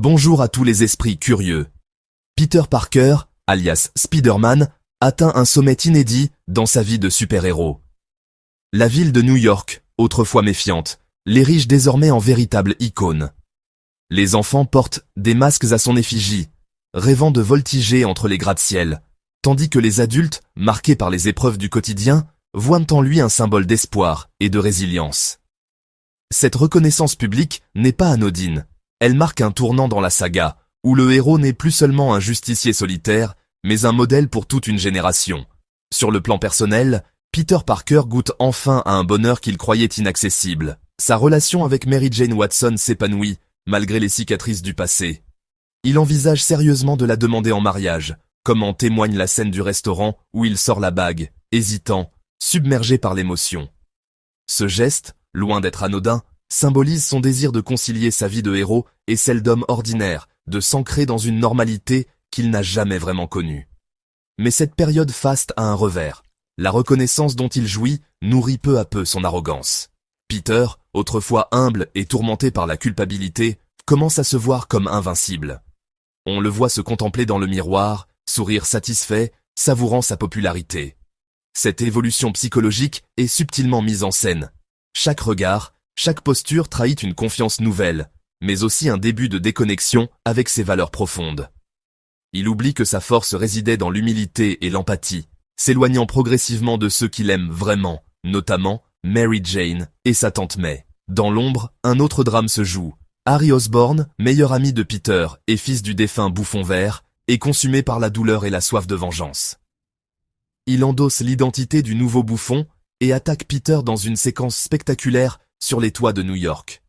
Bonjour à tous les esprits curieux. Peter Parker, alias Spider-Man, atteint un sommet inédit dans sa vie de super-héros. La ville de New York, autrefois méfiante, l'érige désormais en véritable icône. Les enfants portent des masques à son effigie, rêvant de voltiger entre les gratte-ciel, tandis que les adultes, marqués par les épreuves du quotidien, voient en lui un symbole d'espoir et de résilience. Cette reconnaissance publique n'est pas anodine. Elle marque un tournant dans la saga, où le héros n'est plus seulement un justicier solitaire, mais un modèle pour toute une génération. Sur le plan personnel, Peter Parker goûte enfin à un bonheur qu'il croyait inaccessible. Sa relation avec Mary Jane Watson s'épanouit, malgré les cicatrices du passé. Il envisage sérieusement de la demander en mariage, comme en témoigne la scène du restaurant où il sort la bague, hésitant, submergé par l'émotion. Ce geste, loin d'être anodin, symbolise son désir de concilier sa vie de héros et celle d'homme ordinaire, de s'ancrer dans une normalité qu'il n'a jamais vraiment connue. Mais cette période faste a un revers. La reconnaissance dont il jouit nourrit peu à peu son arrogance. Peter, autrefois humble et tourmenté par la culpabilité, commence à se voir comme invincible. On le voit se contempler dans le miroir, sourire satisfait, savourant sa popularité. Cette évolution psychologique est subtilement mise en scène. Chaque regard, chaque posture trahit une confiance nouvelle, mais aussi un début de déconnexion avec ses valeurs profondes. Il oublie que sa force résidait dans l'humilité et l'empathie, s'éloignant progressivement de ceux qu'il aime vraiment, notamment Mary Jane et sa tante May. Dans l'ombre, un autre drame se joue. Harry Osborn, meilleur ami de Peter et fils du défunt Bouffon Vert, est consumé par la douleur et la soif de vengeance. Il endosse l'identité du nouveau Bouffon et attaque Peter dans une séquence spectaculaire sur les toits de New York.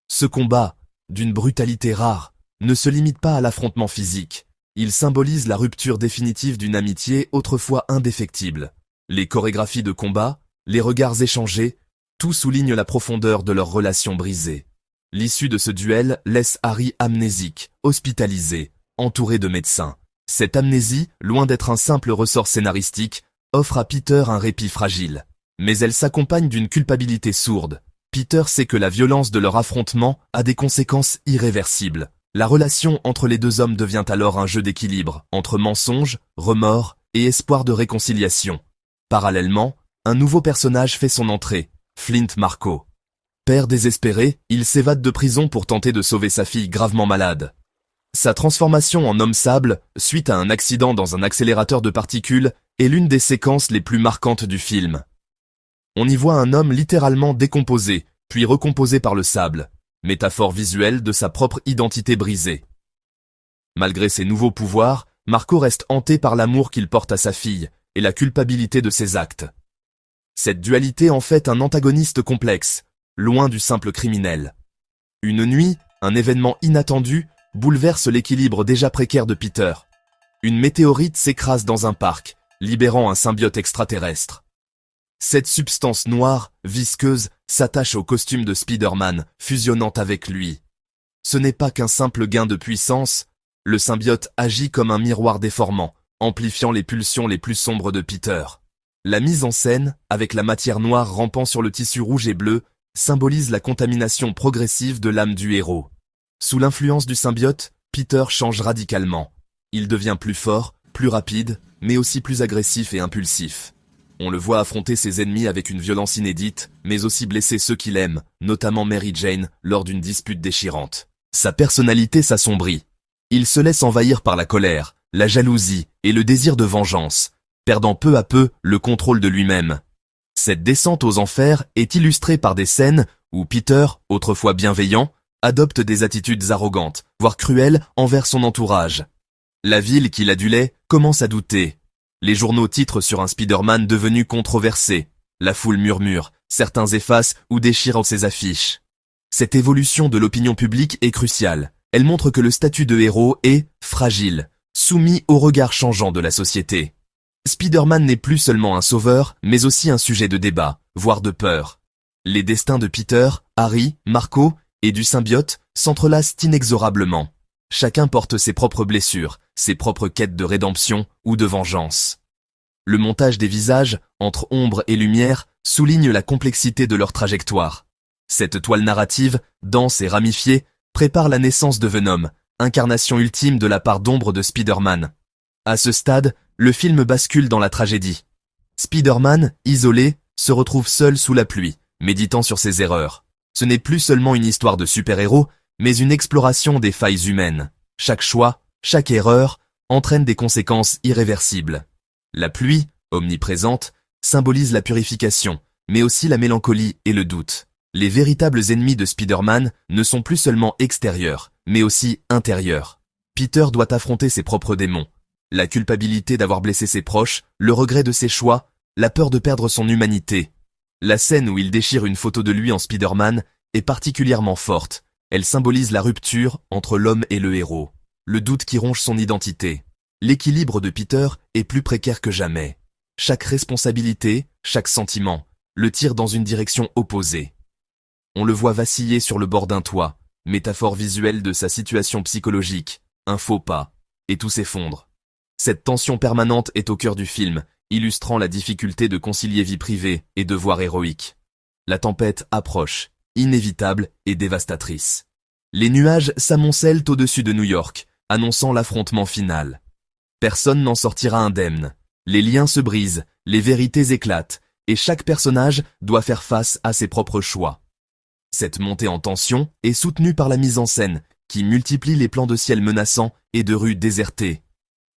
Ce combat, d'une brutalité rare, ne se limite pas à l'affrontement physique. Il symbolise la rupture définitive d'une amitié autrefois indéfectible. Les chorégraphies de combat, les regards échangés, tout souligne la profondeur de leur relation brisée. L'issue de ce duel laisse Harry amnésique, hospitalisé, entouré de médecins. Cette amnésie, loin d'être un simple ressort scénaristique, offre à Peter un répit fragile. Mais elle s'accompagne d'une culpabilité sourde. Peter sait que la violence de leur affrontement a des conséquences irréversibles. La relation entre les deux hommes devient alors un jeu d'équilibre, entre mensonges, remords et espoir de réconciliation. Parallèlement, un nouveau personnage fait son entrée, Flint Marko. Père désespéré, il s'évade de prison pour tenter de sauver sa fille gravement malade. Sa transformation en homme sable, suite à un accident dans un accélérateur de particules, est l'une des séquences les plus marquantes du film. On y voit un homme littéralement décomposé, puis recomposé par le sable, métaphore visuelle de sa propre identité brisée. Malgré ses nouveaux pouvoirs, Marko reste hanté par l'amour qu'il porte à sa fille et la culpabilité de ses actes. Cette dualité en fait un antagoniste complexe, loin du simple criminel. Une nuit, un événement inattendu bouleverse l'équilibre déjà précaire de Peter. Une météorite s'écrase dans un parc, libérant un symbiote extraterrestre. Cette substance noire, visqueuse, s'attache au costume de Spider-Man, fusionnant avec lui. Ce n'est pas qu'un simple gain de puissance, le symbiote agit comme un miroir déformant, amplifiant les pulsions les plus sombres de Peter. La mise en scène, avec la matière noire rampant sur le tissu rouge et bleu, symbolise la contamination progressive de l'âme du héros. Sous l'influence du symbiote, Peter change radicalement. Il devient plus fort, plus rapide, mais aussi plus agressif et impulsif. On le voit affronter ses ennemis avec une violence inédite, mais aussi blesser ceux qu'il aime, notamment Mary Jane, lors d'une dispute déchirante. Sa personnalité s'assombrit. Il se laisse envahir par la colère, la jalousie et le désir de vengeance, perdant peu à peu le contrôle de lui-même. Cette descente aux enfers est illustrée par des scènes où Peter, autrefois bienveillant, adopte des attitudes arrogantes, voire cruelles envers son entourage. La ville qu'il adulait commence à douter. Les journaux titrent sur un Spider-Man devenu controversé. La foule murmure, certains effacent ou déchirent ses affiches. Cette évolution de l'opinion publique est cruciale. Elle montre que le statut de héros est fragile, soumis au regard changeant de la société. Spider-Man n'est plus seulement un sauveur, mais aussi un sujet de débat, voire de peur. Les destins de Peter, Harry, Marko et du symbiote s'entrelacent inexorablement. Chacun porte ses propres blessures, ses propres quêtes de rédemption ou de vengeance. Le montage des visages, entre ombre et lumière, souligne la complexité de leur trajectoire. Cette toile narrative, dense et ramifiée, prépare la naissance de Venom, incarnation ultime de la part d'ombre de Spider-Man. À ce stade, le film bascule dans la tragédie. Spider-Man, isolé, se retrouve seul sous la pluie, méditant sur ses erreurs. Ce n'est plus seulement une histoire de super-héros, mais une exploration des failles humaines. Chaque choix, chaque erreur, entraîne des conséquences irréversibles. La pluie, omniprésente, symbolise la purification, mais aussi la mélancolie et le doute. Les véritables ennemis de Spider-Man ne sont plus seulement extérieurs, mais aussi intérieurs. Peter doit affronter ses propres démons. La culpabilité d'avoir blessé ses proches, le regret de ses choix, la peur de perdre son humanité. La scène où il déchire une photo de lui en Spider-Man est particulièrement forte. Elle symbolise la rupture entre l'homme et le héros. Le doute qui ronge son identité. L'équilibre de Peter est plus précaire que jamais. Chaque responsabilité, chaque sentiment, le tire dans une direction opposée. On le voit vaciller sur le bord d'un toit, métaphore visuelle de sa situation psychologique, un faux pas, et tout s'effondre. Cette tension permanente est au cœur du film, illustrant la difficulté de concilier vie privée et devoir héroïque. La tempête approche, inévitable et dévastatrice. Les nuages s'amoncellent au-dessus de New York, annonçant l'affrontement final. Personne n'en sortira indemne. Les liens se brisent, les vérités éclatent, et chaque personnage doit faire face à ses propres choix. Cette montée en tension est soutenue par la mise en scène, qui multiplie les plans de ciel menaçants et de rues désertées.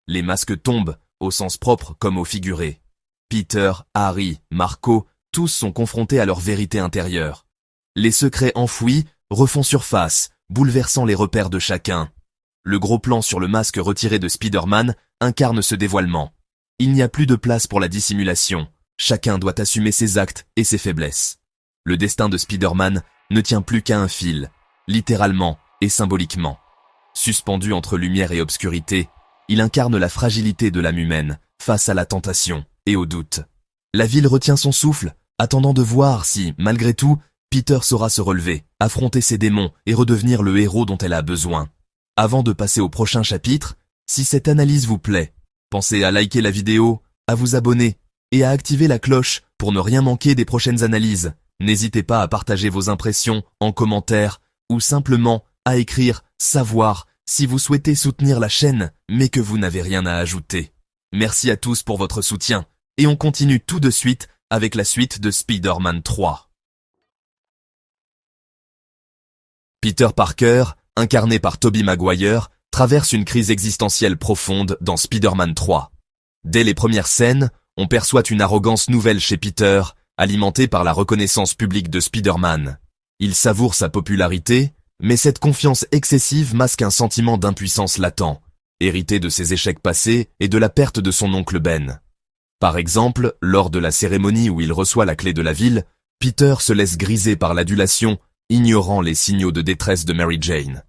Les masques tombent, au sens propre comme au figuré. Peter, Harry, Marco, tous sont confrontés à leur vérité intérieure. Les secrets enfouis refont surface, bouleversant les repères de chacun. Le gros plan sur le masque retiré de Spider-Man incarne ce dévoilement. Il n'y a plus de place pour la dissimulation. Chacun doit assumer ses actes et ses faiblesses. Le destin de Spider-Man ne tient plus qu'à un fil, littéralement et symboliquement. Suspendu entre lumière et obscurité, il incarne la fragilité de l'âme humaine face à la tentation et au doute. La ville retient son souffle, attendant de voir si, malgré tout, Peter saura se relever, affronter ses démons et redevenir le héros dont elle a besoin. Avant de passer au prochain chapitre, si cette analyse vous plaît, pensez à liker la vidéo, à vous abonner et à activer la cloche pour ne rien manquer des prochaines analyses. N'hésitez pas à partager vos impressions en commentaire ou simplement à écrire « savoir » si vous souhaitez soutenir la chaîne mais que vous n'avez rien à ajouter. Merci à tous pour votre soutien et on continue tout de suite avec la suite de Spider-Man 3. Peter Parker, incarné par Tobey Maguire, traverse une crise existentielle profonde dans Spider-Man 3. Dès les premières scènes, on perçoit une arrogance nouvelle chez Peter, alimentée par la reconnaissance publique de Spider-Man. Il savoure sa popularité, mais cette confiance excessive masque un sentiment d'impuissance latent, hérité de ses échecs passés et de la perte de son oncle Ben. Par exemple, lors de la cérémonie où il reçoit la clé de la ville, Peter se laisse griser par l'adulation, ignorant les signaux de détresse de Mary Jane.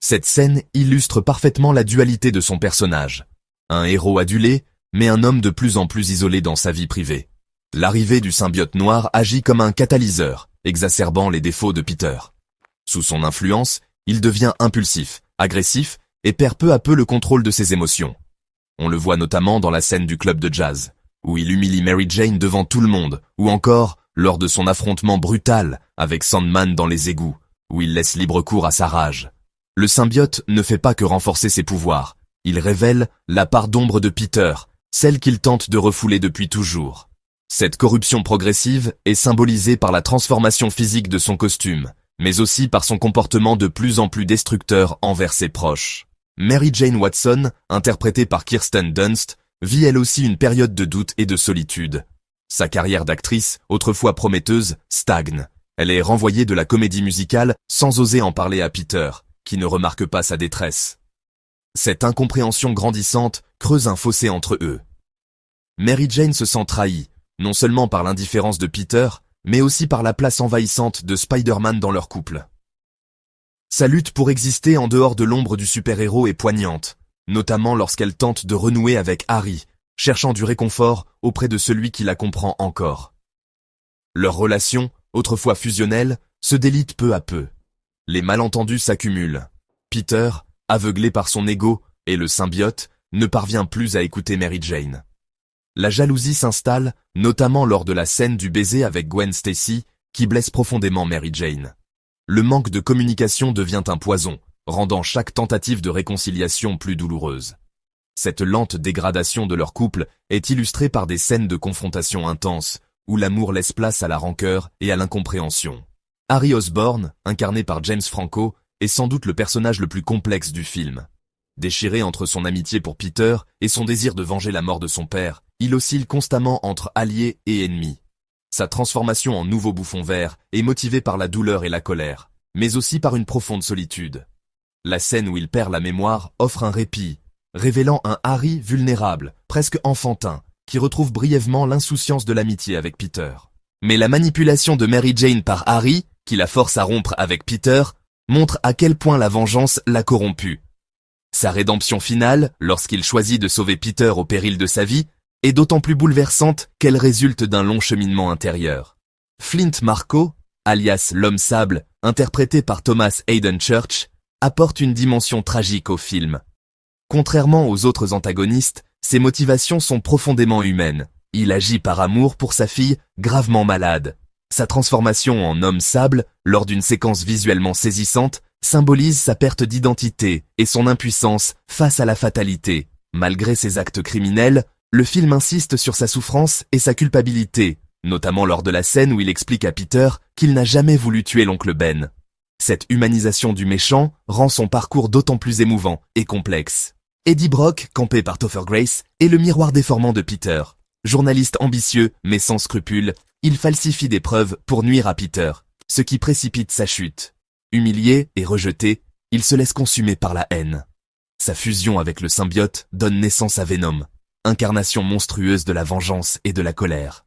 Cette scène illustre parfaitement la dualité de son personnage. Un héros adulé, mais un homme de plus en plus isolé dans sa vie privée. L'arrivée du symbiote noir agit comme un catalyseur, exacerbant les défauts de Peter. Sous son influence, il devient impulsif, agressif et perd peu à peu le contrôle de ses émotions. On le voit notamment dans la scène du club de jazz, où il humilie Mary Jane devant tout le monde, ou encore lors de son affrontement brutal avec Sandman dans les égouts, où il laisse libre cours à sa rage. Le symbiote ne fait pas que renforcer ses pouvoirs, il révèle la part d'ombre de Peter, celle qu'il tente de refouler depuis toujours. Cette corruption progressive est symbolisée par la transformation physique de son costume, mais aussi par son comportement de plus en plus destructeur envers ses proches. Mary Jane Watson, interprétée par Kirsten Dunst, vit elle aussi une période de doute et de solitude. Sa carrière d'actrice, autrefois prometteuse, stagne. Elle est renvoyée de la comédie musicale sans oser en parler à Peter, qui ne remarque pas sa détresse. Cette incompréhension grandissante creuse un fossé entre eux. Mary Jane se sent trahie, non seulement par l'indifférence de Peter, mais aussi par la place envahissante de Spider-Man dans leur couple. Sa lutte pour exister en dehors de l'ombre du super-héros est poignante, notamment lorsqu'elle tente de renouer avec Harry, cherchant du réconfort auprès de celui qui la comprend encore. Leur relation, autrefois fusionnelle, se délite peu à peu. Les malentendus s'accumulent. Peter, aveuglé par son ego, et le symbiote, ne parvient plus à écouter Mary Jane. La jalousie s'installe, notamment lors de la scène du baiser avec Gwen Stacy, qui blesse profondément Mary Jane. Le manque de communication devient un poison, rendant chaque tentative de réconciliation plus douloureuse. Cette lente dégradation de leur couple est illustrée par des scènes de confrontation intenses, où l'amour laisse place à la rancœur et à l'incompréhension. Harry Osborn, incarné par James Franco, est sans doute le personnage le plus complexe du film. Déchiré entre son amitié pour Peter et son désir de venger la mort de son père, il oscille constamment entre alliés et ennemis. Sa transformation en nouveau bouffon vert est motivée par la douleur et la colère, mais aussi par une profonde solitude. La scène où il perd la mémoire offre un répit, révélant un Harry vulnérable, presque enfantin, qui retrouve brièvement l'insouciance de l'amitié avec Peter. Mais la manipulation de Mary Jane par Harry, qui la force à rompre avec Peter, montre à quel point la vengeance l'a corrompu. Sa rédemption finale, lorsqu'il choisit de sauver Peter au péril de sa vie, est d'autant plus bouleversante qu'elle résulte d'un long cheminement intérieur. Flint Marko, alias l'homme sable, interprété par Thomas Hayden Church, apporte une dimension tragique au film. Contrairement aux autres antagonistes, ses motivations sont profondément humaines. Il agit par amour pour sa fille, gravement malade. Sa transformation en homme sable, lors d'une séquence visuellement saisissante, symbolise sa perte d'identité et son impuissance face à la fatalité. Malgré ses actes criminels, le film insiste sur sa souffrance et sa culpabilité, notamment lors de la scène où il explique à Peter qu'il n'a jamais voulu tuer l'oncle Ben. Cette humanisation du méchant rend son parcours d'autant plus émouvant et complexe. Eddie Brock, campé par Topher Grace, est le miroir déformant de Peter. Journaliste ambitieux mais sans scrupules, il falsifie des preuves pour nuire à Peter, ce qui précipite sa chute. Humilié et rejeté, il se laisse consumer par la haine. Sa fusion avec le symbiote donne naissance à Venom, incarnation monstrueuse de la vengeance et de la colère.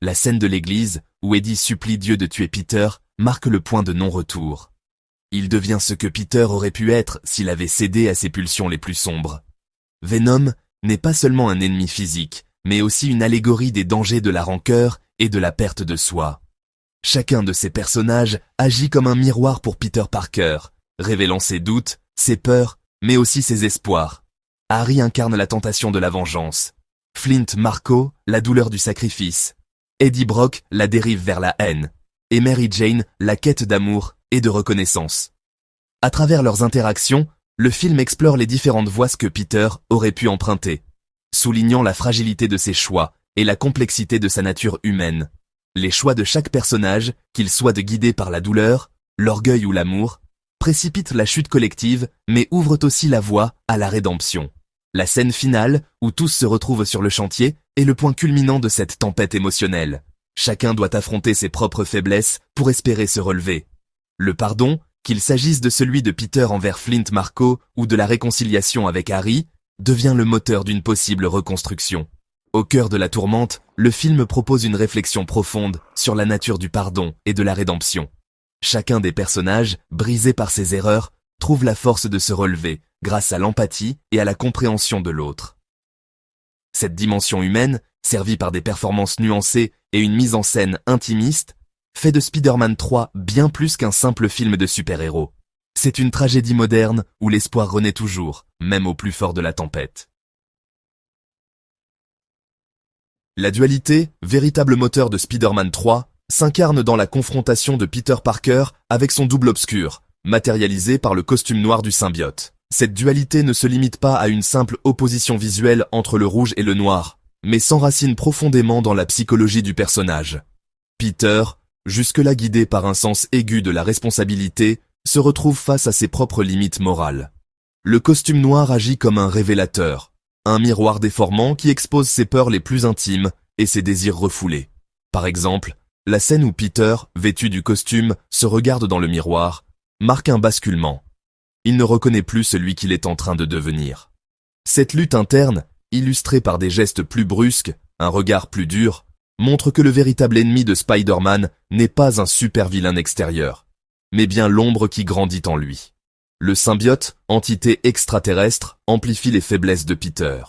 La scène de l'église, où Eddie supplie Dieu de tuer Peter, marque le point de non-retour. Il devient ce que Peter aurait pu être s'il avait cédé à ses pulsions les plus sombres. Venom n'est pas seulement un ennemi physique, mais aussi une allégorie des dangers de la rancœur et de la perte de soi. Chacun de ces personnages agit comme un miroir pour Peter Parker, révélant ses doutes, ses peurs, mais aussi ses espoirs. Harry incarne la tentation de la vengeance. Flint Marko, la douleur du sacrifice. Eddie Brock, la dérive vers la haine. Et Mary Jane, la quête d'amour et de reconnaissance. À travers leurs interactions, le film explore les différentes voies que Peter aurait pu emprunter, soulignant la fragilité de ses choix et la complexité de sa nature humaine. Les choix de chaque personnage, qu'ils soient guidés par la douleur, l'orgueil ou l'amour, précipitent la chute collective, mais ouvrent aussi la voie à la rédemption. La scène finale, où tous se retrouvent sur le chantier, est le point culminant de cette tempête émotionnelle. Chacun doit affronter ses propres faiblesses pour espérer se relever. Le pardon, qu'il s'agisse de celui de Peter envers Flint Marko ou de la réconciliation avec Harry, devient le moteur d'une possible reconstruction. Au cœur de la tourmente, le film propose une réflexion profonde sur la nature du pardon et de la rédemption. Chacun des personnages, brisé par ses erreurs, trouve la force de se relever grâce à l'empathie et à la compréhension de l'autre. Cette dimension humaine, servie par des performances nuancées et une mise en scène intimiste, fait de Spider-Man 3 bien plus qu'un simple film de super-héros. C'est une tragédie moderne où l'espoir renaît toujours, même au plus fort de la tempête. La dualité, véritable moteur de Spider-Man 3, s'incarne dans la confrontation de Peter Parker avec son double obscur, matérialisé par le costume noir du symbiote. Cette dualité ne se limite pas à une simple opposition visuelle entre le rouge et le noir, mais s'enracine profondément dans la psychologie du personnage. Peter, jusque-là guidé par un sens aigu de la responsabilité, se retrouve face à ses propres limites morales. Le costume noir agit comme un révélateur, un miroir déformant qui expose ses peurs les plus intimes et ses désirs refoulés. Par exemple, la scène où Peter, vêtu du costume, se regarde dans le miroir, marque un basculement. Il ne reconnaît plus celui qu'il est en train de devenir. Cette lutte interne, illustrée par des gestes plus brusques, un regard plus dur, montre que le véritable ennemi de Spider-Man n'est pas un super vilain extérieur, mais bien l'ombre qui grandit en lui. Le symbiote, entité extraterrestre, amplifie les faiblesses de Peter.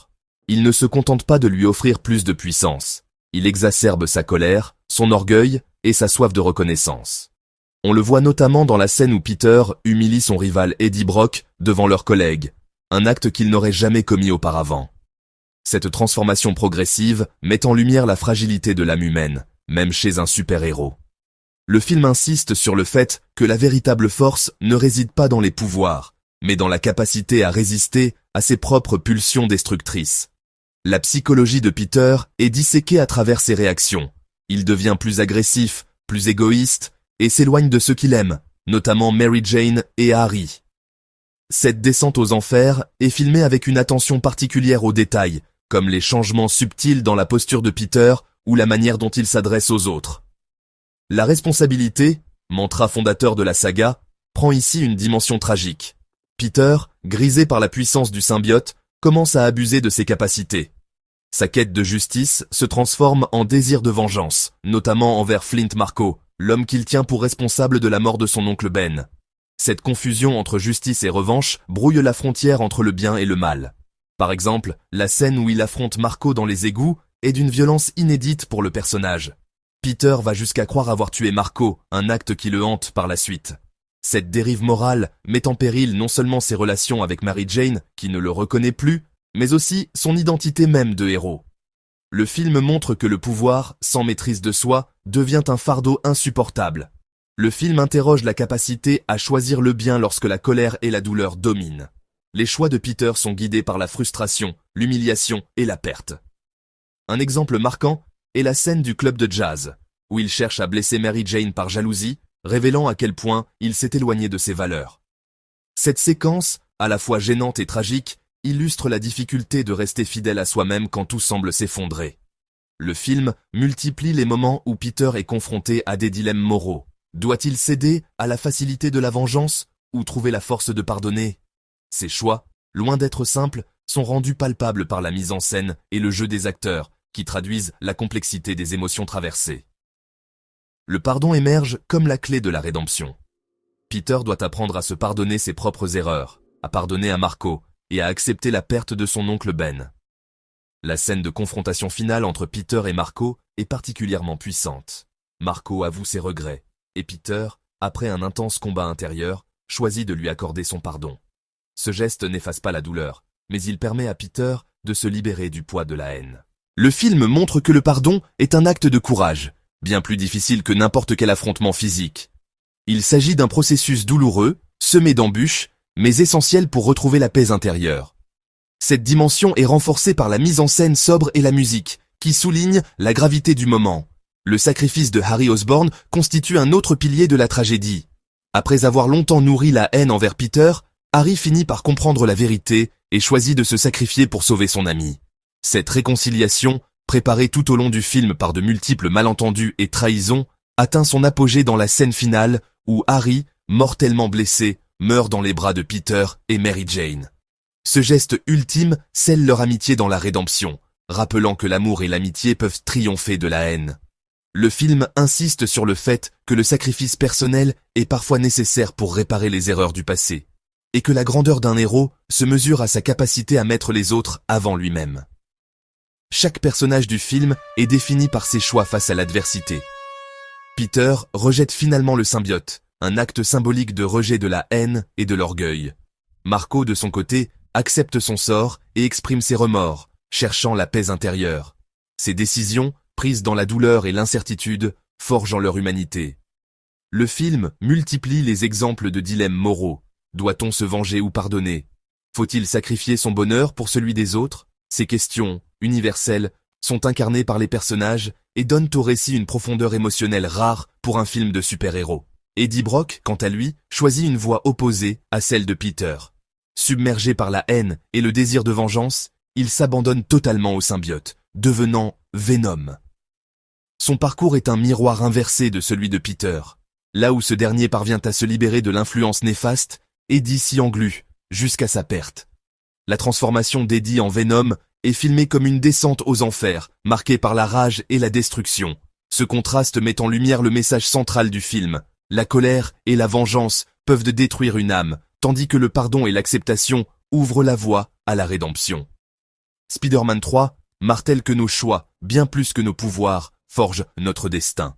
Il ne se contente pas de lui offrir plus de puissance. Il exacerbe sa colère, son orgueil et sa soif de reconnaissance. On le voit notamment dans la scène où Peter humilie son rival Eddie Brock devant leurs collègues, un acte qu'il n'aurait jamais commis auparavant. Cette transformation progressive met en lumière la fragilité de l'âme humaine, même chez un super-héros. Le film insiste sur le fait que la véritable force ne réside pas dans les pouvoirs, mais dans la capacité à résister à ses propres pulsions destructrices. La psychologie de Peter est disséquée à travers ses réactions. Il devient plus agressif, plus égoïste, et s'éloigne de ceux qu'il aime, notamment Mary Jane et Harry. Cette descente aux enfers est filmée avec une attention particulière aux détails, comme les changements subtils dans la posture de Peter ou la manière dont il s'adresse aux autres. La responsabilité, mantra fondateur de la saga, prend ici une dimension tragique. Peter, grisé par la puissance du symbiote, commence à abuser de ses capacités. Sa quête de justice se transforme en désir de vengeance, notamment envers Flint Marko, l'homme qu'il tient pour responsable de la mort de son oncle Ben. Cette confusion entre justice et revanche brouille la frontière entre le bien et le mal. Par exemple, la scène où il affronte Marko dans les égouts est d'une violence inédite pour le personnage. Peter va jusqu'à croire avoir tué Marko, un acte qui le hante par la suite. Cette dérive morale met en péril non seulement ses relations avec Mary Jane, qui ne le reconnaît plus, mais aussi son identité même de héros. Le film montre que le pouvoir, sans maîtrise de soi, devient un fardeau insupportable. Le film interroge la capacité à choisir le bien lorsque la colère et la douleur dominent. Les choix de Peter sont guidés par la frustration, l'humiliation et la perte. Un exemple marquant est la scène du club de jazz, où il cherche à blesser Mary Jane par jalousie, révélant à quel point il s'est éloigné de ses valeurs. Cette séquence, à la fois gênante et tragique, illustre la difficulté de rester fidèle à soi-même quand tout semble s'effondrer. Le film multiplie les moments où Peter est confronté à des dilemmes moraux. Doit-il céder à la facilité de la vengeance ou trouver la force de pardonner? Ces choix, loin d'être simples, sont rendus palpables par la mise en scène et le jeu des acteurs, qui traduisent la complexité des émotions traversées. Le pardon émerge comme la clé de la rédemption. Peter doit apprendre à se pardonner ses propres erreurs, à pardonner à Marko et à accepter la perte de son oncle Ben. La scène de confrontation finale entre Peter et Marko est particulièrement puissante. Marko avoue ses regrets, et Peter, après un intense combat intérieur, choisit de lui accorder son pardon. Ce geste n'efface pas la douleur, mais il permet à Peter de se libérer du poids de la haine. Le film montre que le pardon est un acte de courage, bien plus difficile que n'importe quel affrontement physique. Il s'agit d'un processus douloureux, semé d'embûches, mais essentiel pour retrouver la paix intérieure. Cette dimension est renforcée par la mise en scène sobre et la musique, qui souligne la gravité du moment. Le sacrifice de Harry Osborn constitue un autre pilier de la tragédie. Après avoir longtemps nourri la haine envers Peter, Harry finit par comprendre la vérité et choisit de se sacrifier pour sauver son ami. Cette réconciliation, préparée tout au long du film par de multiples malentendus et trahisons, atteint son apogée dans la scène finale où Harry, mortellement blessé, meurt dans les bras de Peter et Mary Jane. Ce geste ultime scelle leur amitié dans la rédemption, rappelant que l'amour et l'amitié peuvent triompher de la haine. Le film insiste sur le fait que le sacrifice personnel est parfois nécessaire pour réparer les erreurs du passé, et que la grandeur d'un héros se mesure à sa capacité à mettre les autres avant lui-même. Chaque personnage du film est défini par ses choix face à l'adversité. Peter rejette finalement le symbiote, un acte symbolique de rejet de la haine et de l'orgueil. Marko, de son côté, accepte son sort et exprime ses remords, cherchant la paix intérieure. Ses décisions, prises dans la douleur et l'incertitude, forgent en leur humanité. Le film multiplie les exemples de dilemmes moraux. Doit-on se venger ou pardonner? Faut-il sacrifier son bonheur pour celui des autres? Ces questions, universelles, sont incarnées par les personnages et donnent au récit une profondeur émotionnelle rare pour un film de super-héros. Eddie Brock, quant à lui, choisit une voie opposée à celle de Peter. Submergé par la haine et le désir de vengeance, il s'abandonne totalement au symbiote, devenant Venom. Son parcours est un miroir inversé de celui de Peter. Là où ce dernier parvient à se libérer de l'influence néfaste, Eddie s'y englue, jusqu'à sa perte. La transformation d'Eddie en Venom est filmée comme une descente aux enfers, marquée par la rage et la destruction. Ce contraste met en lumière le message central du film. La colère et la vengeance peuvent détruire une âme, tandis que le pardon et l'acceptation ouvrent la voie à la rédemption. Spider-Man 3 martèle que nos choix, bien plus que nos pouvoirs, forgent notre destin.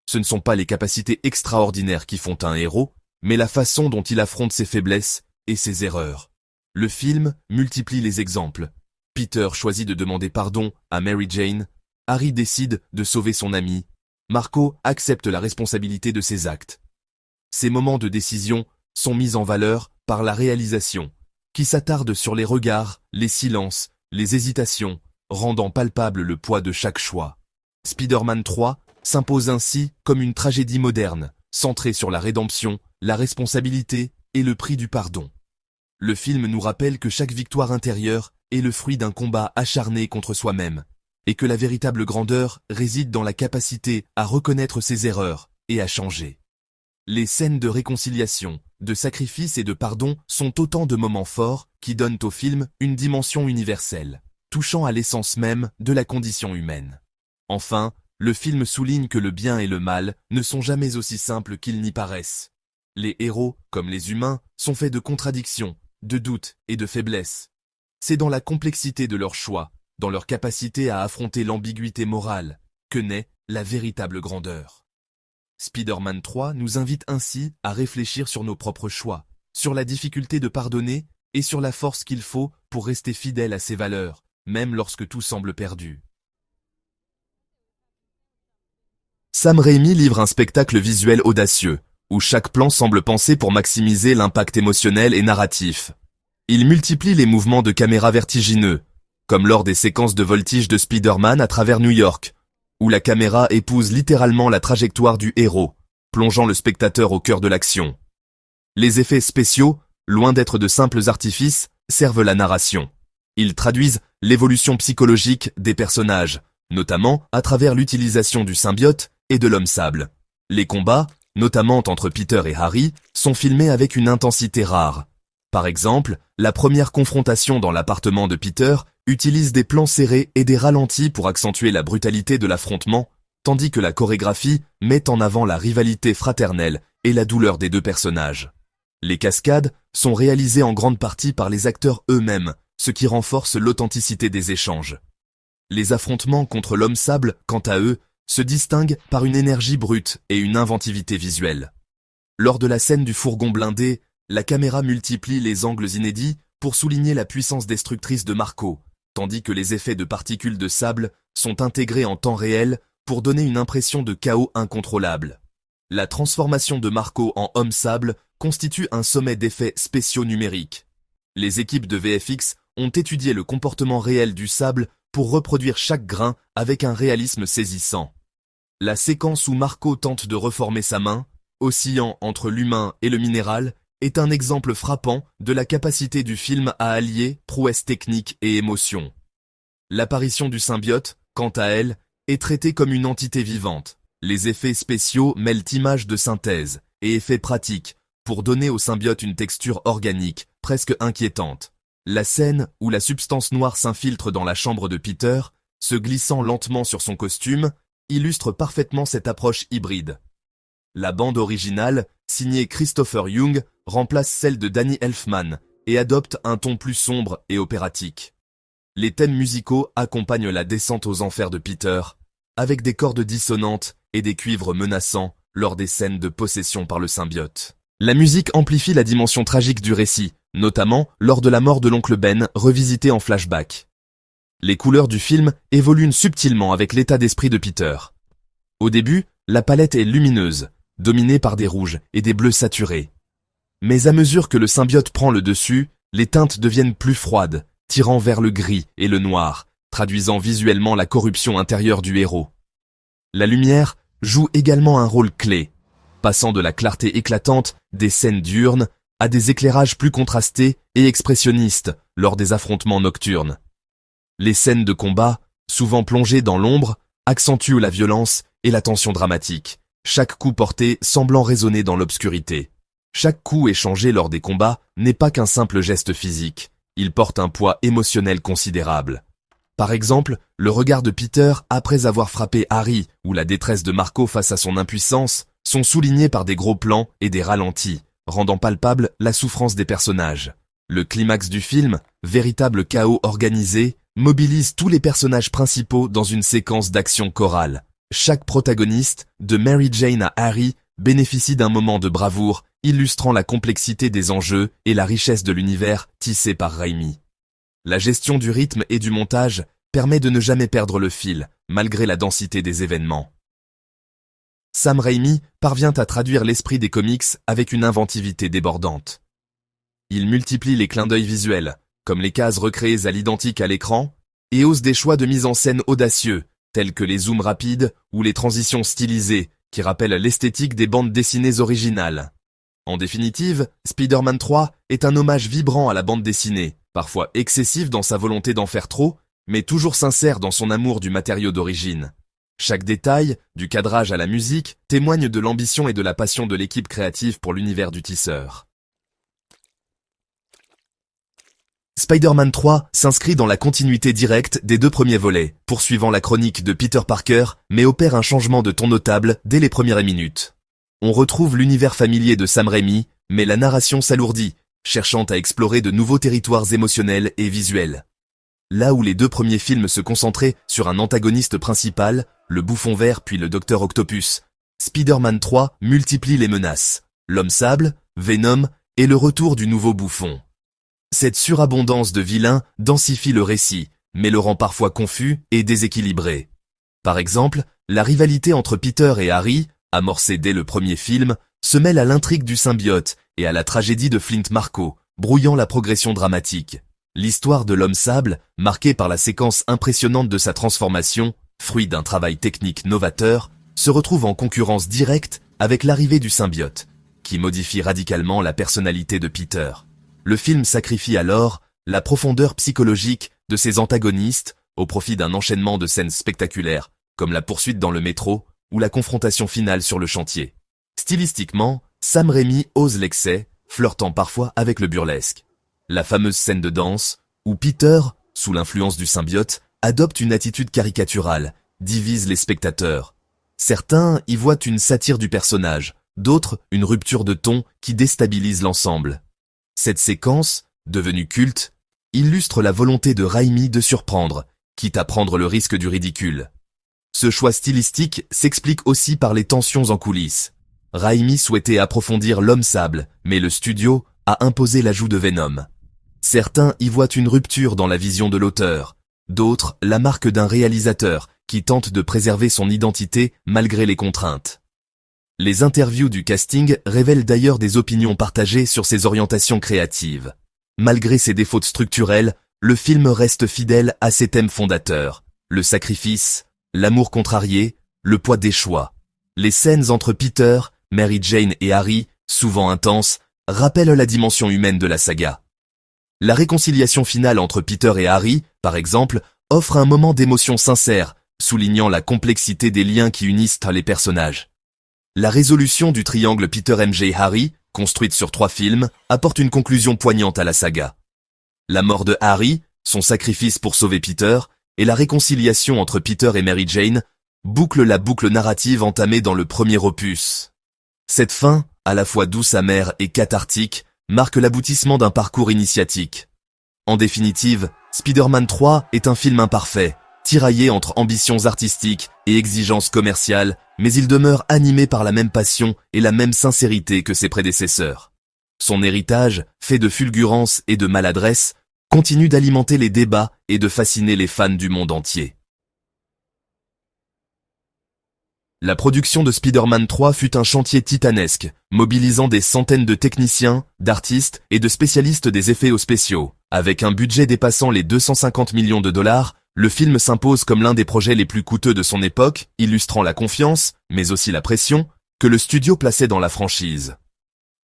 Ce ne sont pas les capacités extraordinaires qui font un héros, mais la façon dont il affronte ses faiblesses et ses erreurs. Le film multiplie les exemples. Peter choisit de demander pardon à Mary Jane, Harry décide de sauver son ami, Marko accepte la responsabilité de ses actes. Ces moments de décision sont mis en valeur par la réalisation, qui s'attarde sur les regards, les silences, les hésitations, rendant palpable le poids de chaque choix. Spider-Man 3 s'impose ainsi comme une tragédie moderne, centrée sur la rédemption, la responsabilité et le prix du pardon. Le film nous rappelle que chaque victoire intérieure est le fruit d'un combat acharné contre soi-même, et que la véritable grandeur réside dans la capacité à reconnaître ses erreurs et à changer. Les scènes de réconciliation, de sacrifice et de pardon sont autant de moments forts qui donnent au film une dimension universelle, touchant à l'essence même de la condition humaine. Enfin, le film souligne que le bien et le mal ne sont jamais aussi simples qu'ils n'y paraissent. Les héros, comme les humains, sont faits de contradictions, de doutes et de faiblesses. C'est dans la complexité de leurs choix, dans leur capacité à affronter l'ambiguïté morale, que naît la véritable grandeur. Spider-Man 3 nous invite ainsi à réfléchir sur nos propres choix, sur la difficulté de pardonner et sur la force qu'il faut pour rester fidèle à ses valeurs, même lorsque tout semble perdu. Sam Raimi livre un spectacle visuel audacieux, où chaque plan semble pensé pour maximiser l'impact émotionnel et narratif. Il multiplie les mouvements de caméra vertigineux, comme lors des séquences de voltige de Spider-Man à travers New York, où la caméra épouse littéralement la trajectoire du héros, plongeant le spectateur au cœur de l'action. Les effets spéciaux, loin d'être de simples artifices, servent la narration. Ils traduisent l'évolution psychologique des personnages, notamment à travers l'utilisation du symbiote et de l'homme-sable. Les combats, notamment entre Peter et Harry, sont filmés avec une intensité rare. Par exemple, la première confrontation dans l'appartement de Peter utilise des plans serrés et des ralentis pour accentuer la brutalité de l'affrontement, tandis que la chorégraphie met en avant la rivalité fraternelle et la douleur des deux personnages. Les cascades sont réalisées en grande partie par les acteurs eux-mêmes, ce qui renforce l'authenticité des échanges. Les affrontements contre l'homme-sable, quant à eux, se distinguent par une énergie brute et une inventivité visuelle. Lors de la scène du fourgon blindé, la caméra multiplie les angles inédits pour souligner la puissance destructrice de Marco, tandis que les effets de particules de sable sont intégrés en temps réel pour donner une impression de chaos incontrôlable. La transformation de Marco en homme-sable constitue un sommet d'effets spéciaux numériques. Les équipes de VFX ont étudié le comportement réel du sable pour reproduire chaque grain avec un réalisme saisissant. La séquence où Marco tente de reformer sa main, oscillant entre l'humain et le minéral, est un exemple frappant de la capacité du film à allier prouesse technique et émotion. L'apparition du symbiote, quant à elle, est traitée comme une entité vivante. Les effets spéciaux mêlent images de synthèse et effets pratiques pour donner au symbiote une texture organique, presque inquiétante. La scène où la substance noire s'infiltre dans la chambre de Peter, se glissant lentement sur son costume, illustre parfaitement cette approche hybride. La bande originale, signée Christopher Young, remplace celle de Danny Elfman et adopte un ton plus sombre et opératique. Les thèmes musicaux accompagnent la descente aux enfers de Peter, avec des cordes dissonantes et des cuivres menaçants lors des scènes de possession par le symbiote. La musique amplifie la dimension tragique du récit, notamment lors de la mort de l'oncle Ben revisité en flashback. Les couleurs du film évoluent subtilement avec l'état d'esprit de Peter. Au début, la palette est lumineuse, dominée par des rouges et des bleus saturés. Mais à mesure que le symbiote prend le dessus, les teintes deviennent plus froides, tirant vers le gris et le noir, traduisant visuellement la corruption intérieure du héros. La lumière joue également un rôle clé, passant de la clarté éclatante des scènes diurnes à des éclairages plus contrastés et expressionnistes lors des affrontements nocturnes. Les scènes de combat, souvent plongées dans l'ombre, accentuent la violence et la tension dramatique, chaque coup porté semblant résonner dans l'obscurité. Chaque coup échangé lors des combats n'est pas qu'un simple geste physique, il porte un poids émotionnel considérable. Par exemple, le regard de Peter après avoir frappé Harry ou la détresse de Marco face à son impuissance sont soulignés par des gros plans et des ralentis, rendant palpable la souffrance des personnages. Le climax du film, véritable chaos organisé, mobilise tous les personnages principaux dans une séquence d'action chorale. Chaque protagoniste, de Mary Jane à Harry, bénéficie d'un moment de bravoure, illustrant la complexité des enjeux et la richesse de l'univers tissé par Raimi. La gestion du rythme et du montage permet de ne jamais perdre le fil, malgré la densité des événements. Sam Raimi parvient à traduire l'esprit des comics avec une inventivité débordante. Il multiplie les clins d'œil visuels, comme les cases recréées à l'identique à l'écran, et ose des choix de mise en scène audacieux, tels que les zooms rapides ou les transitions stylisées, qui rappellent l'esthétique des bandes dessinées originales. En définitive, Spider-Man 3 est un hommage vibrant à la bande dessinée, parfois excessif dans sa volonté d'en faire trop, mais toujours sincère dans son amour du matériau d'origine. Chaque détail, du cadrage à la musique, témoigne de l'ambition et de la passion de l'équipe créative pour l'univers du tisseur. Spider-Man 3 s'inscrit dans la continuité directe des deux premiers volets, poursuivant la chronique de Peter Parker, mais opère un changement de ton notable dès les premières minutes. On retrouve l'univers familier de Sam Raimi, mais la narration s'alourdit, cherchant à explorer de nouveaux territoires émotionnels et visuels. Là où les deux premiers films se concentraient sur un antagoniste principal, le Bouffon Vert puis le Docteur Octopus, Spider-Man 3 multiplie les menaces, l'Homme-Sable, Venom et le retour du nouveau Bouffon. Cette surabondance de vilains densifie le récit, mais le rend parfois confus et déséquilibré. Par exemple, la rivalité entre Peter et Harry, amorcée dès le premier film, se mêle à l'intrigue du symbiote et à la tragédie de Flint Marko, brouillant la progression dramatique. L'histoire de l'Homme-Sable, marquée par la séquence impressionnante de sa transformation, fruit d'un travail technique novateur, se retrouve en concurrence directe avec l'arrivée du symbiote, qui modifie radicalement la personnalité de Peter. Le film sacrifie alors la profondeur psychologique de ses antagonistes au profit d'un enchaînement de scènes spectaculaires, comme la poursuite dans le métro ou la confrontation finale sur le chantier. Stylistiquement, Sam Raimi ose l'excès, flirtant parfois avec le burlesque. La fameuse scène de danse, où Peter, sous l'influence du symbiote, adopte une attitude caricaturale, divise les spectateurs. Certains y voient une satire du personnage, d'autres une rupture de ton qui déstabilise l'ensemble. Cette séquence, devenue culte, illustre la volonté de Raimi de surprendre, quitte à prendre le risque du ridicule. Ce choix stylistique s'explique aussi par les tensions en coulisses. Raimi souhaitait approfondir l'Homme-Sable, mais le studio a imposé l'ajout de Venom. Certains y voient une rupture dans la vision de l'auteur, d'autres la marque d'un réalisateur qui tente de préserver son identité malgré les contraintes. Les interviews du casting révèlent d'ailleurs des opinions partagées sur ses orientations créatives. Malgré ses défauts structurels, le film reste fidèle à ses thèmes fondateurs, le sacrifice, l'amour contrarié, le poids des choix. Les scènes entre Peter, Mary Jane et Harry, souvent intenses, rappellent la dimension humaine de la saga. La réconciliation finale entre Peter et Harry, par exemple, offre un moment d'émotion sincère, soulignant la complexité des liens qui unissent les personnages. La résolution du triangle Peter, MJ, Harry, construite sur 3 films, apporte une conclusion poignante à la saga. La mort de Harry, son sacrifice pour sauver Peter, et la réconciliation entre Peter et Mary Jane bouclent la boucle narrative entamée dans le premier opus. Cette fin, à la fois douce amère et cathartique, marque l'aboutissement d'un parcours initiatique. En définitive, Spider-Man 3 est un film imparfait, tiraillé entre ambitions artistiques et exigences commerciales, mais il demeure animé par la même passion et la même sincérité que ses prédécesseurs. Son héritage, fait de fulgurance et de maladresse, continue d'alimenter les débats et de fasciner les fans du monde entier. La production de Spider-Man 3 fut un chantier titanesque, mobilisant des centaines de techniciens, d'artistes et de spécialistes des effets spéciaux. Avec un budget dépassant les 250 millions de dollars, le film s'impose comme l'un des projets les plus coûteux de son époque, illustrant la confiance, mais aussi la pression, que le studio plaçait dans la franchise.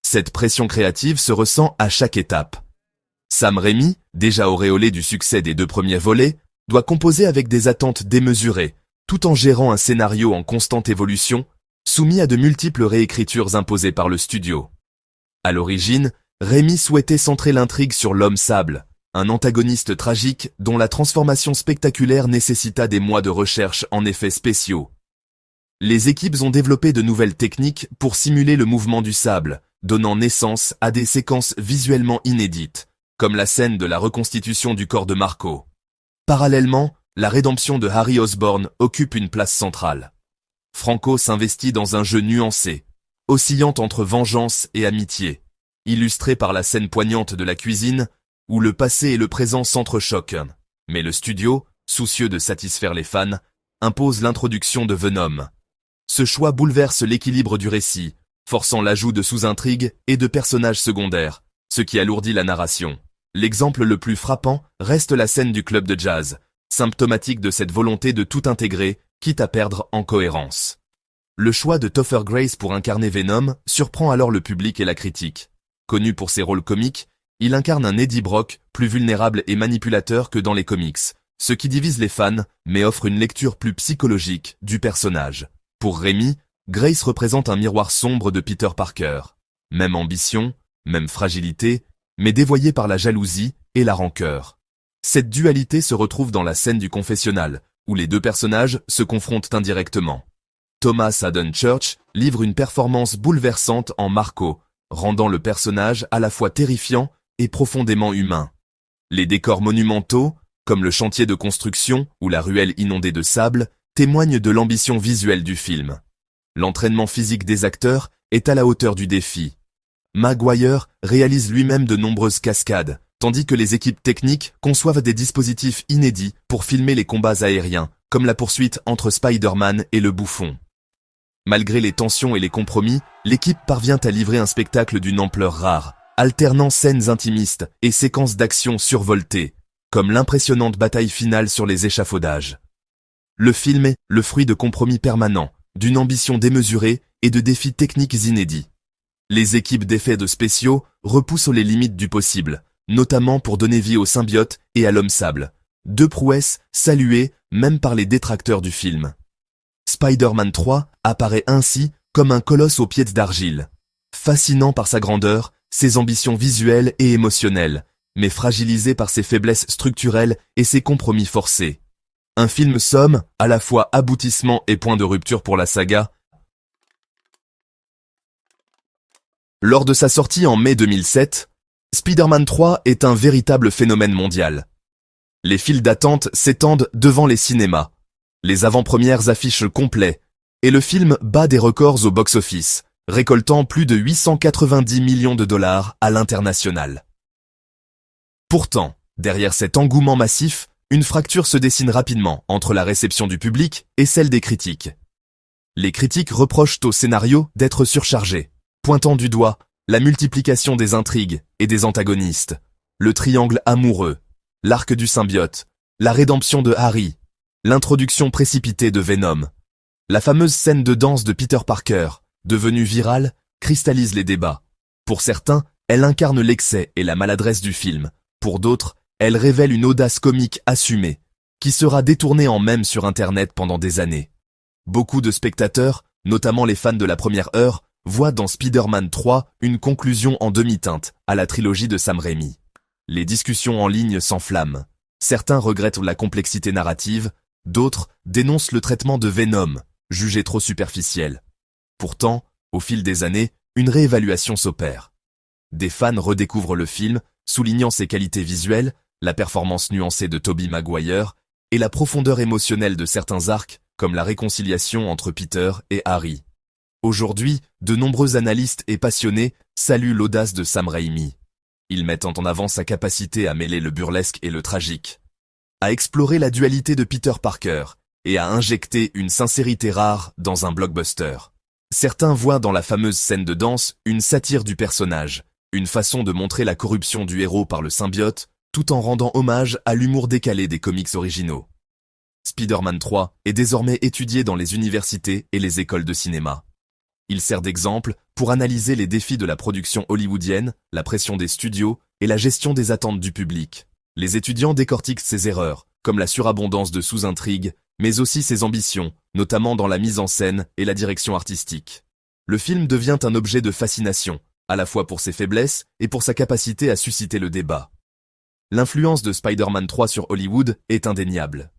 Cette pression créative se ressent à chaque étape. Sam Raimi, déjà auréolé du succès des 2 premiers volets, doit composer avec des attentes démesurées, tout en gérant un scénario en constante évolution, soumis à de multiples réécritures imposées par le studio. À l'origine, Raimi souhaitait centrer l'intrigue sur l'Homme-Sable, un antagoniste tragique dont la transformation spectaculaire nécessita des mois de recherche en effets spéciaux. Les équipes ont développé de nouvelles techniques pour simuler le mouvement du sable, donnant naissance à des séquences visuellement inédites, comme la scène de la reconstitution du corps de Marko. Parallèlement, la rédemption de Harry Osborn occupe une place centrale. Franco s'investit dans un jeu nuancé, oscillant entre vengeance et amitié, illustré par la scène poignante de la cuisine, où le passé et le présent s'entrechoquent. Mais le studio, soucieux de satisfaire les fans, impose l'introduction de Venom. Ce choix bouleverse l'équilibre du récit, forçant l'ajout de sous-intrigues et de personnages secondaires, ce qui alourdit la narration. L'exemple le plus frappant reste la scène du club de jazz, symptomatique de cette volonté de tout intégrer, quitte à perdre en cohérence. Le choix de Topher Grace pour incarner Venom surprend alors le public et la critique. Connu pour ses rôles comiques, il incarne un Eddie Brock plus vulnérable et manipulateur que dans les comics, ce qui divise les fans, mais offre une lecture plus psychologique du personnage. Pour Raimi, Grace représente un miroir sombre de Peter Parker. Même ambition, même fragilité, mais dévoyée par la jalousie et la rancœur. Cette dualité se retrouve dans la scène du confessionnal, où les deux personnages se confrontent indirectement. Thomas Haden Church livre une performance bouleversante en Marco, rendant le personnage à la fois terrifiant et profondément humain. Les décors monumentaux, comme le chantier de construction ou la ruelle inondée de sable, témoignent de l'ambition visuelle du film. L'entraînement physique des acteurs est à la hauteur du défi. Maguire réalise lui-même de nombreuses cascades, tandis que les équipes techniques conçoivent des dispositifs inédits pour filmer les combats aériens, comme la poursuite entre Spider-Man et le bouffon. Malgré les tensions et les compromis, l'équipe parvient à livrer un spectacle d'une ampleur rare, alternant scènes intimistes et séquences d'action survoltées, comme l'impressionnante bataille finale sur les échafaudages. Le film est le fruit de compromis permanents, d'une ambition démesurée et de défis techniques inédits. Les équipes d'effets de spéciaux repoussent les limites du possible, notamment pour donner vie au symbiote et à l'homme sable. Deux prouesses saluées même par les détracteurs du film. Spider-Man 3 apparaît ainsi comme un colosse aux pieds d'argile. Fascinant par sa grandeur, ses ambitions visuelles et émotionnelles, mais fragilisé par ses faiblesses structurelles et ses compromis forcés. Un film somme, à la fois aboutissement et point de rupture pour la saga. Lors de sa sortie en mai 2007, Spider-Man 3 est un véritable phénomène mondial. Les files d'attente s'étendent devant les cinémas. Les avant-premières affichent le complet, et le film bat des records au box-office, récoltant plus de 890 millions de dollars à l'international. Pourtant, derrière cet engouement massif, une fracture se dessine rapidement entre la réception du public et celle des critiques. Les critiques reprochent au scénario d'être surchargé, pointant du doigt la multiplication des intrigues et des antagonistes, le triangle amoureux, l'arc du symbiote, la rédemption de Harry, l'introduction précipitée de Venom. La fameuse scène de danse de Peter Parker, devenue virale, cristallise les débats. Pour certains, elle incarne l'excès et la maladresse du film. Pour d'autres, elle révèle une audace comique assumée, qui sera détournée en mème sur Internet pendant des années. Beaucoup de spectateurs, notamment les fans de la première heure, voient dans Spider-Man 3 une conclusion en demi-teinte à la trilogie de Sam Raimi. Les discussions en ligne s'enflamment. Certains regrettent la complexité narrative, d'autres dénoncent le traitement de Venom, jugé trop superficiel. Pourtant, au fil des années, une réévaluation s'opère. Des fans redécouvrent le film, soulignant ses qualités visuelles, la performance nuancée de Tobey Maguire et la profondeur émotionnelle de certains arcs, comme la réconciliation entre Peter et Harry. Aujourd'hui, de nombreux analystes et passionnés saluent l'audace de Sam Raimi. Ils mettent en avant sa capacité à mêler le burlesque et le tragique, à explorer la dualité de Peter Parker et à injecter une sincérité rare dans un blockbuster. Certains voient dans la fameuse scène de danse une satire du personnage, une façon de montrer la corruption du héros par le symbiote, tout en rendant hommage à l'humour décalé des comics originaux. Spider-Man 3 est désormais étudié dans les universités et les écoles de cinéma. Il sert d'exemple pour analyser les défis de la production hollywoodienne, la pression des studios et la gestion des attentes du public. Les étudiants décortiquent ses erreurs, comme la surabondance de sous-intrigues, mais aussi ses ambitions, notamment dans la mise en scène et la direction artistique. Le film devient un objet de fascination, à la fois pour ses faiblesses et pour sa capacité à susciter le débat. L'influence de Spider-Man 3 sur Hollywood est indéniable.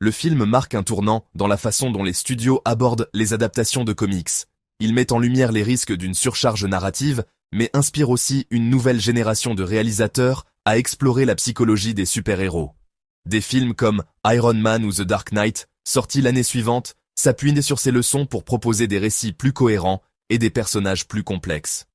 Le film marque un tournant dans la façon dont les studios abordent les adaptations de comics. Il met en lumière les risques d'une surcharge narrative, mais inspire aussi une nouvelle génération de réalisateurs à explorer la psychologie des super-héros. Des films comme Iron Man ou The Dark Knight, sortis l'année suivante, s'appuient sur ces leçons pour proposer des récits plus cohérents et des personnages plus complexes.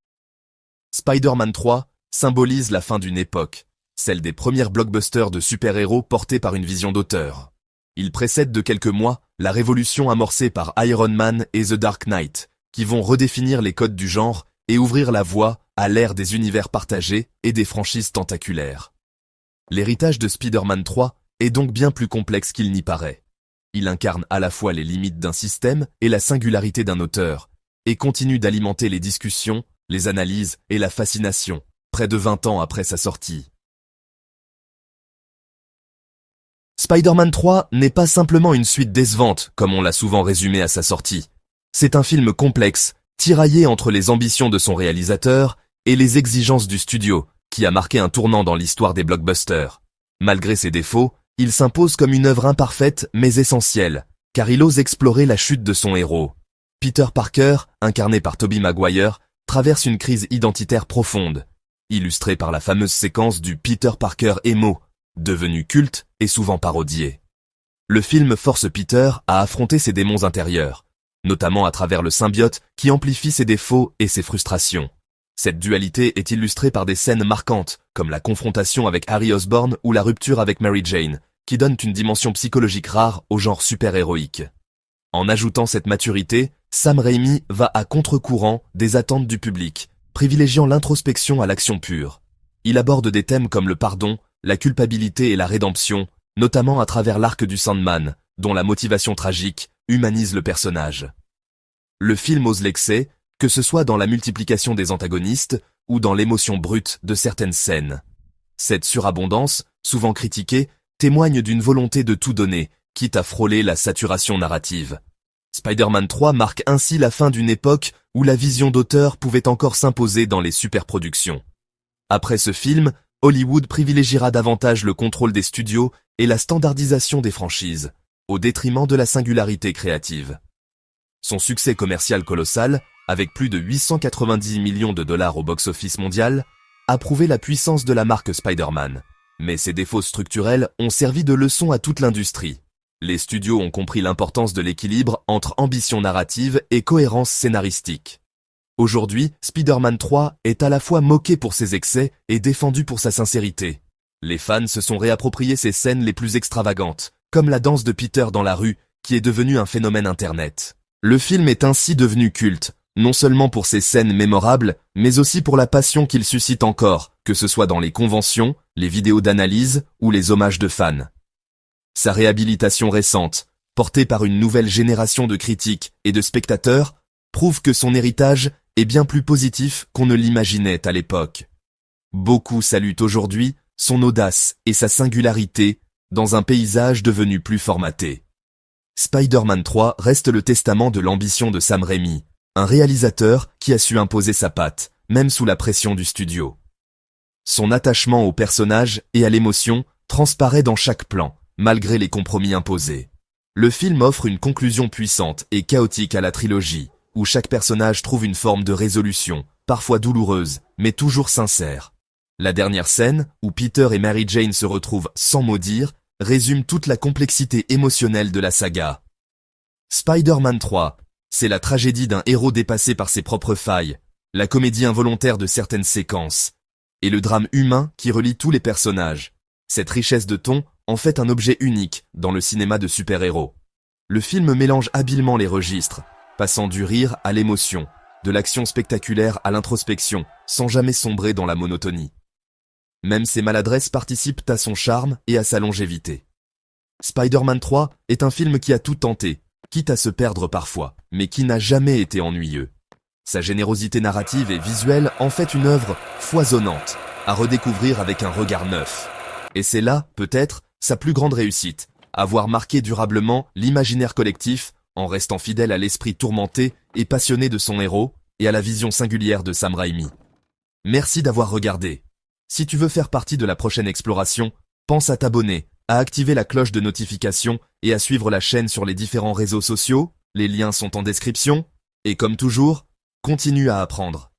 Spider-Man 3 symbolise la fin d'une époque, celle des premiers blockbusters de super-héros portés par une vision d'auteur. Il précède de quelques mois la révolution amorcée par Iron Man et The Dark Knight, qui vont redéfinir les codes du genre et ouvrir la voie à l'ère des univers partagés et des franchises tentaculaires. L'héritage de Spider-Man 3 est donc bien plus complexe qu'il n'y paraît. Il incarne à la fois les limites d'un système et la singularité d'un auteur, et continue d'alimenter les discussions, les analyses et la fascination, près de 20 ans après sa sortie. Spider-Man 3 n'est pas simplement une suite décevante, comme on l'a souvent résumé à sa sortie. C'est un film complexe, tiraillé entre les ambitions de son réalisateur et les exigences du studio, qui a marqué un tournant dans l'histoire des blockbusters. Malgré ses défauts, il s'impose comme une œuvre imparfaite mais essentielle, car il ose explorer la chute de son héros. Peter Parker, incarné par Tobey Maguire, traverse une crise identitaire profonde, illustrée par la fameuse séquence du Peter Parker emo, devenu culte et souvent parodié. Le film force Peter à affronter ses démons intérieurs, notamment à travers le symbiote qui amplifie ses défauts et ses frustrations. Cette dualité est illustrée par des scènes marquantes, comme la confrontation avec Harry Osborn ou la rupture avec Mary Jane, qui donnent une dimension psychologique rare au genre super-héroïque. En ajoutant cette maturité, Sam Raimi va à contre-courant des attentes du public, privilégiant l'introspection à l'action pure. Il aborde des thèmes comme le pardon, la culpabilité et la rédemption, notamment à travers l'arc du Sandman, dont la motivation tragique humanise le personnage. Le film ose l'excès, que ce soit dans la multiplication des antagonistes ou dans l'émotion brute de certaines scènes. Cette surabondance, souvent critiquée, témoigne d'une volonté de tout donner, quitte à frôler la saturation narrative. Spider-Man 3 marque ainsi la fin d'une époque où la vision d'auteur pouvait encore s'imposer dans les superproductions. Après ce film, Hollywood privilégiera davantage le contrôle des studios et la standardisation des franchises, au détriment de la singularité créative. Son succès commercial colossal, avec plus de 890 millions de dollars au box-office mondial, a prouvé la puissance de la marque Spider-Man. Mais ses défauts structurels ont servi de leçon à toute l'industrie. Les studios ont compris l'importance de l'équilibre entre ambition narrative et cohérence scénaristique. Aujourd'hui, Spider-Man 3 est à la fois moqué pour ses excès et défendu pour sa sincérité. Les fans se sont réappropriés ses scènes les plus extravagantes, comme la danse de Peter dans la rue, qui est devenue un phénomène internet. Le film est ainsi devenu culte, non seulement pour ses scènes mémorables, mais aussi pour la passion qu'il suscite encore, que ce soit dans les conventions, les vidéos d'analyse ou les hommages de fans. Sa réhabilitation récente, portée par une nouvelle génération de critiques et de spectateurs, prouve que son héritage est bien plus positif qu'on ne l'imaginait à l'époque. Beaucoup saluent aujourd'hui son audace et sa singularité dans un paysage devenu plus formaté. Spider-Man 3 reste le testament de l'ambition de Sam Raimi, un réalisateur qui a su imposer sa patte, même sous la pression du studio. Son attachement au personnage et à l'émotion transparaît dans chaque plan, malgré les compromis imposés. Le film offre une conclusion puissante et chaotique à la trilogie, où chaque personnage trouve une forme de résolution, parfois douloureuse, mais toujours sincère. La dernière scène, où Peter et Mary Jane se retrouvent sans mot dire, résume toute la complexité émotionnelle de la saga. Spider-Man 3, c'est la tragédie d'un héros dépassé par ses propres failles, la comédie involontaire de certaines séquences, et le drame humain qui relie tous les personnages. Cette richesse de ton en fait un objet unique dans le cinéma de super-héros. Le film mélange habilement les registres, passant du rire à l'émotion, de l'action spectaculaire à l'introspection, sans jamais sombrer dans la monotonie. Même ses maladresses participent à son charme et à sa longévité. Spider-Man 3 est un film qui a tout tenté, quitte à se perdre parfois, mais qui n'a jamais été ennuyeux. Sa générosité narrative et visuelle en fait une œuvre foisonnante, à redécouvrir avec un regard neuf. Et c'est là, peut-être, sa plus grande réussite, avoir marqué durablement l'imaginaire collectif en restant fidèle à l'esprit tourmenté et passionné de son héros et à la vision singulière de Sam Raimi. Merci d'avoir regardé. Si tu veux faire partie de la prochaine exploration, pense à t'abonner, à activer la cloche de notification et à suivre la chaîne sur les différents réseaux sociaux, les liens sont en description, et comme toujours, continue à apprendre.